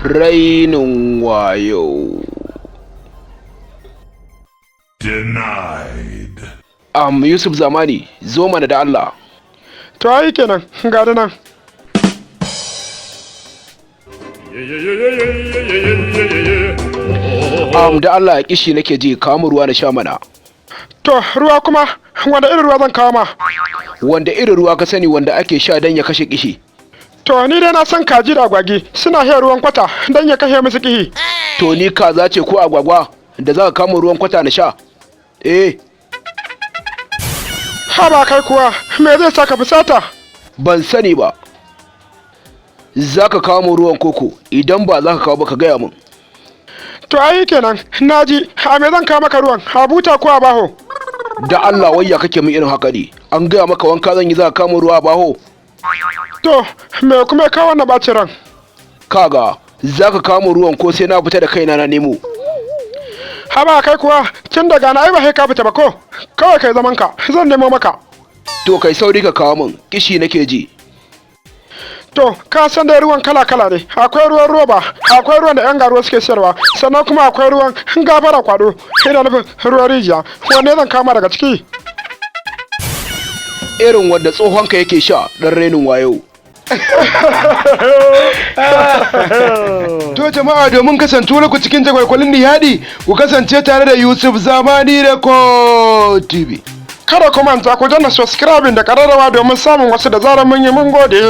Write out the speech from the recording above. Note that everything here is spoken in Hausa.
Rainin wayo. Denied. Yusuf Zamani, zo mana da Allah. To ai kenan, ga da nan. Da Allah ya kishi nake ji, kawo mu ruwa na sha mana. To ruwa kuma, wanda irin ruwa zan kawo ma? Wanda irin ruwa ka sani wanda ake sha don ya kashe kishi? To ni dai na san kaji da agwagi suna shan ruwan kwata don ya kashe musu kishi. To ni kaza ce ko agwagwa da za ka kama ruwan kwata na sha? Ha ba kai kuwa, me zai saka fusata? Ban sani ba. Za ka kawo mu ruwan koko, idan ba za ka kawo ba ka gaya min. To ai kenan, naji, a me zan kawo maka ruwan, a buta ko a baho? Da Allah wayya kake min irin haka ne, an gaya maka wanka zan yi za ka kawo ruwa a baho? To, me kuma ya kawo wannan ɓacin ran? Kaga, za ka kawo mu ruwan ko sai na fita da kaina na nemo? Ha ba kai kuwa, tun daga na ai ba sai ka fita ba ko? Kawai kai zaman ka, zan nemo maka. To kai sauri ka kawo min, kishi nake ji. To, ka san dai ruwan kala-kala ne, akwai ruwan roba, akwai ruwan da 'yan garuwa suke sayarwa, sannan kuma akwai ruwan gafara kwado, ina nufin ruwan rijiya, wanne zan kama daga ciki? Irin wanda tsohonka yake sha, ɗan renin wayo. To jama'a, domin kasantuwar ku cikin jagwalgwalin nishadi, ku kasance tare da Yusuf Zamani Record TV. Kada ku manta ku danna subscribing da ƙararrawa domin samun wasu da zarar mun yi mun gode.